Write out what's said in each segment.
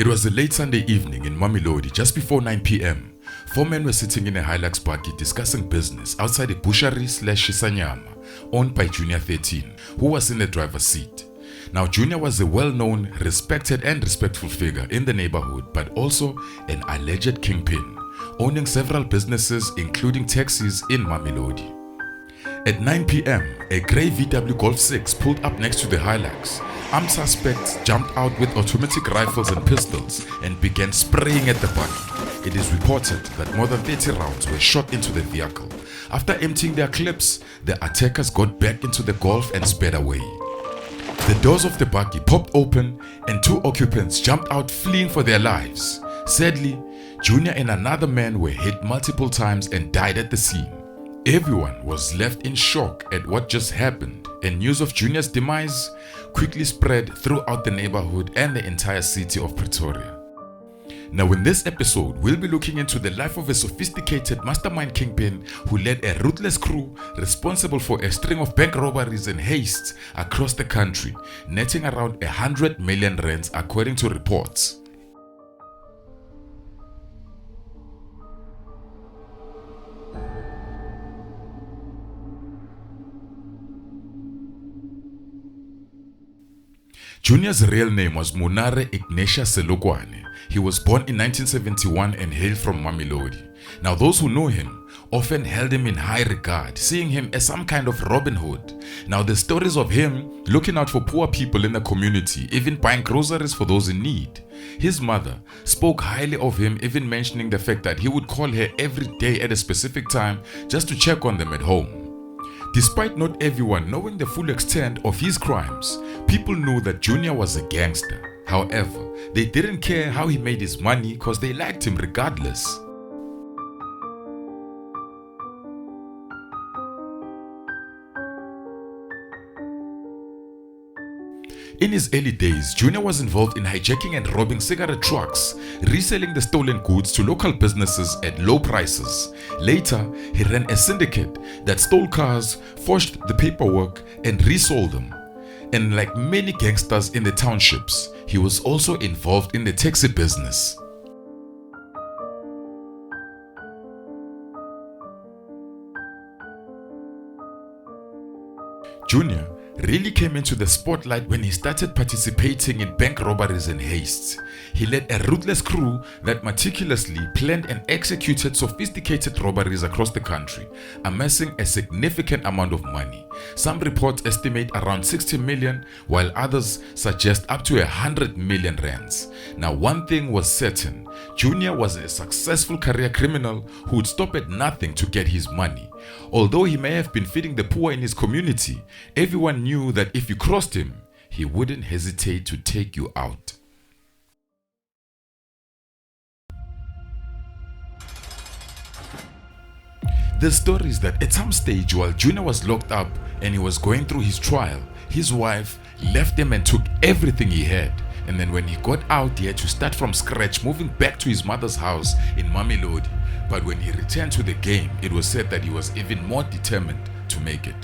It was a late Sunday evening in Mamelodi, just before 9 p.m. Four men were sitting in a Hilux buggy discussing business outside a butchery/Shisanyama owned by Junior 13, who was in the driver's seat. Now, Junior was a well-known, respected and respectful figure in the neighborhood, but also an alleged kingpin, owning several businesses including taxis in Mamelodi. At 9 p.m., a grey VW Golf 6 pulled up next to the Hilux. Armed suspects jumped out with automatic rifles and pistols and began spraying at the buggy. It is reported that more than 30 rounds were shot into the vehicle. After emptying their clips, the attackers got back into the Golf and sped away. The doors of the buggy popped open and two occupants jumped out fleeing for their lives. Sadly, Junior and another man were hit multiple times and died at the scene. Everyone was left in shock at what just happened, and news of Junior's demise quickly spread throughout the neighborhood and the entire city of Pretoria. Now, in this episode, we'll be looking into the life of a sophisticated mastermind kingpin who led a ruthless crew responsible for a string of bank robberies and heists across the country, netting around 100 million rands according to reports. Junior's real name was Monare Ignatius Selokwane. He was born in 1971 and hailed from Mamelodi. Now, those who know him often held him in high regard, seeing him as some kind of Robin Hood. Now, the stories of him looking out for poor people in the community, even buying groceries for those in need. His mother spoke highly of him, even mentioning the fact that he would call her every day at a specific time just to check on them at home. Despite not everyone knowing the full extent of his crimes, people knew that Junior was a gangster. However, they didn't care how he made his money because they liked him regardless. In his early days, Junior was involved in hijacking and robbing cigarette trucks, reselling the stolen goods to local businesses at low prices. Later, he ran a syndicate that stole cars, forged the paperwork, and resold them. And like many gangsters in the townships, he was also involved in the taxi business. Junior really came into the spotlight when he started participating in bank robberies and heists. He led a ruthless crew that meticulously planned and executed sophisticated robberies across the country, amassing a significant amount of money. Some reports estimate around 60 million, while others suggest up to 100 million rands. Now, one thing was certain: Junior was a successful career criminal who would stop at nothing to get his money. Although he may have been feeding the poor in his community, everyone knew that if you crossed him, he wouldn't hesitate to take you out. The story is that at some stage while Junior was locked up and he was going through his trial, his wife left him and took everything he had. And then when he got out, he had to start from scratch, moving back to his mother's house in Mamelodi. But when he returned to the game, it was said that he was even more determined to make it.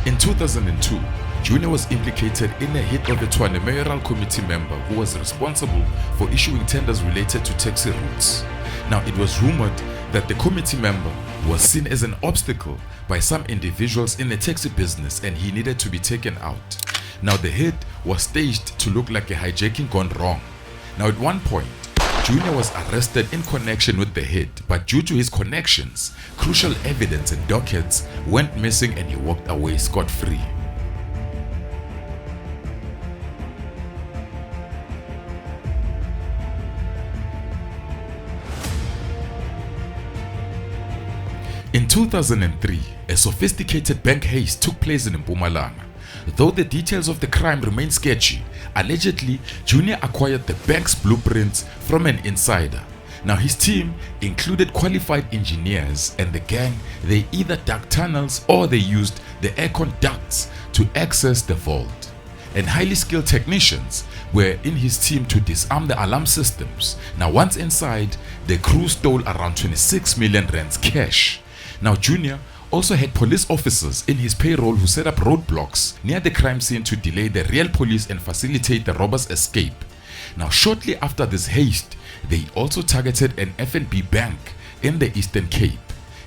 In 2002, Junior was implicated in a hit of a Tshwane mayoral committee member who was responsible for issuing tenders related to taxi routes. Now, it was rumored that the committee member was seen as an obstacle by some individuals in the taxi business and he needed to be taken out. Now, the hit was staged to look like a hijacking gone wrong. Now, at one point, Junior was arrested in connection with the hit, but due to his connections, crucial evidence and dockets went missing and he walked away scot-free. In 2003, a sophisticated bank heist took place in Mpumalanga. Though the details of the crime remain sketchy, allegedly, Junior acquired the bank's blueprints from an insider. Now, his team included qualified engineers, and the gang, they either dug tunnels or they used the aircon ducts to access the vault. And highly skilled technicians were in his team to disarm the alarm systems. Now, once inside, the crew stole around 26 million rands cash. Now, Junior also had police officers in his payroll who set up roadblocks near the crime scene to delay the real police and facilitate the robbers' escape. Now, shortly after this heist, they also targeted an F&B bank in the Eastern Cape.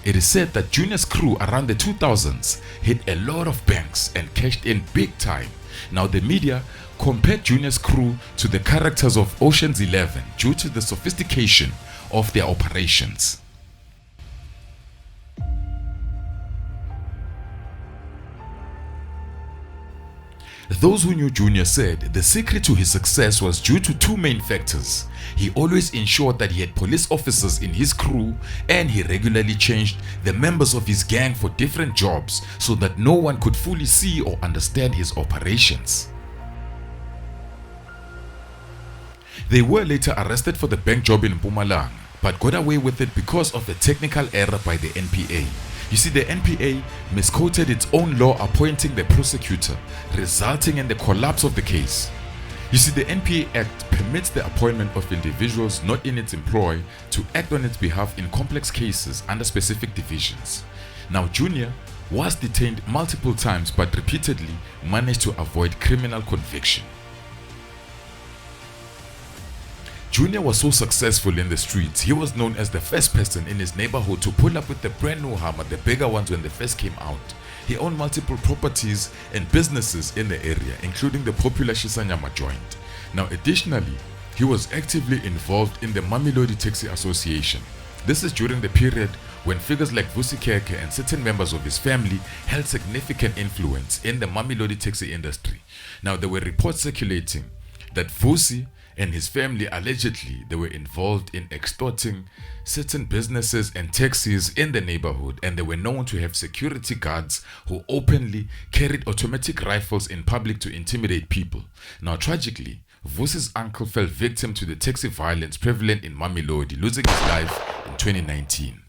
It is said that Junior's crew around the 2000s hit a lot of banks and cashed in big time. Now, the media compared Junior's crew to the characters of Ocean's 11 due to the sophistication of their operations. Those who knew Junior said the secret to his success was due to two main factors. He always ensured that he had police officers in his crew, and he regularly changed the members of his gang for different jobs so that no one could fully see or understand his operations. They were later arrested for the bank job in Mpumalanga, but got away with it because of a technical error by the NPA. You see, the NPA misquoted its own law appointing the prosecutor, resulting in the collapse of the case. You see, the NPA Act permits the appointment of individuals not in its employ to act on its behalf in complex cases under specific divisions. Now, Junior was detained multiple times but repeatedly managed to avoid criminal conviction. Junior was so successful in the streets, he was known as the first person in his neighborhood to pull up with the brand new Hummer, the bigger ones when they first came out. He owned multiple properties and businesses in the area, including the popular Shisanyama joint. Now, additionally, he was actively involved in the Mamelodi Taxi Association. This is during the period when figures like Vusi Keke and certain members of his family held significant influence in the Mamelodi taxi industry. Now, there were reports circulating that Vusi and his family allegedly they were involved in extorting certain businesses and taxis in the neighborhood, and they were known to have security guards who openly carried automatic rifles in public to intimidate people. Now, tragically, Vusi's uncle fell victim to the taxi violence prevalent in Mamelodi, losing his life in 2019.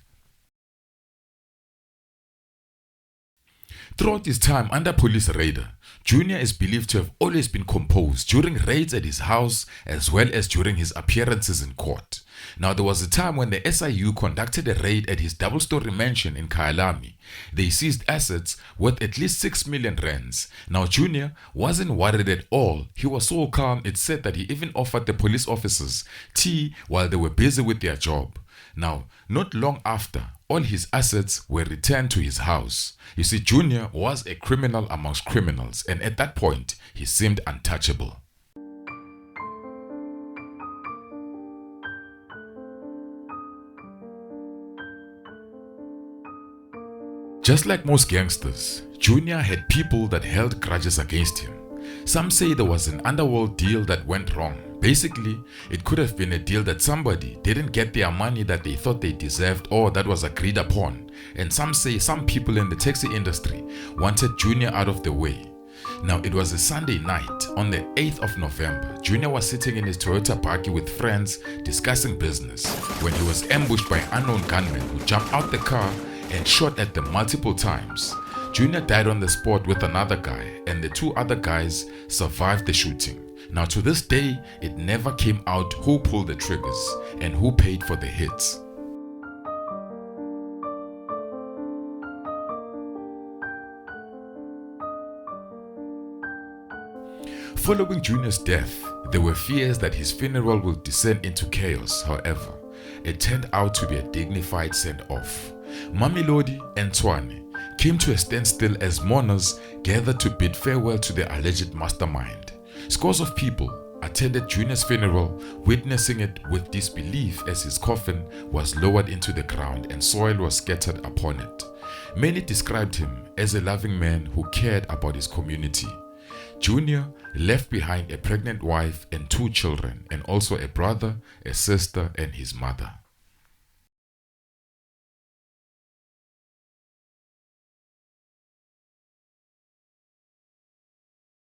Throughout his time under police radar, Junior is believed to have always been composed during raids at his house as well as during his appearances in court. Now, there was a time when the SIU conducted a raid at his double-story mansion in Kyalami. They seized assets worth at least 6 million rands. Now, Junior wasn't worried at all. He was so calm, it's said that he even offered the police officers tea while they were busy with their job. Now, not long after, all his assets were returned to his house. You see, Junior was a criminal amongst criminals, and at that point, he seemed untouchable. Just like most gangsters, Junior had people that held grudges against him. Some say there was an underworld deal that went wrong. Basically, it could have been a deal that somebody didn't get their money that they thought they deserved or that was agreed upon. And some say some people in the taxi industry wanted Junior out of the way. Now, it was a Sunday night on the 8th of November. Junior was sitting in his Toyota buggy with friends discussing business when he was ambushed by unknown gunmen who jumped out the car and shot at them multiple times. Junior died on the spot with another guy, and the two other guys survived the shooting. Now, to this day, it never came out who pulled the triggers and who paid for the hits. Following Junior's death, there were fears that his funeral would descend into chaos. However, it turned out to be a dignified send-off. Mamelodi and Tshwane came to a standstill as mourners gathered to bid farewell to the alleged mastermind. Scores of people attended Junior's funeral, witnessing it with disbelief as his coffin was lowered into the ground and soil was scattered upon it. Many described him as a loving man who cared about his community. Junior left behind a pregnant wife and 2 children, and also a brother, a sister, and his mother.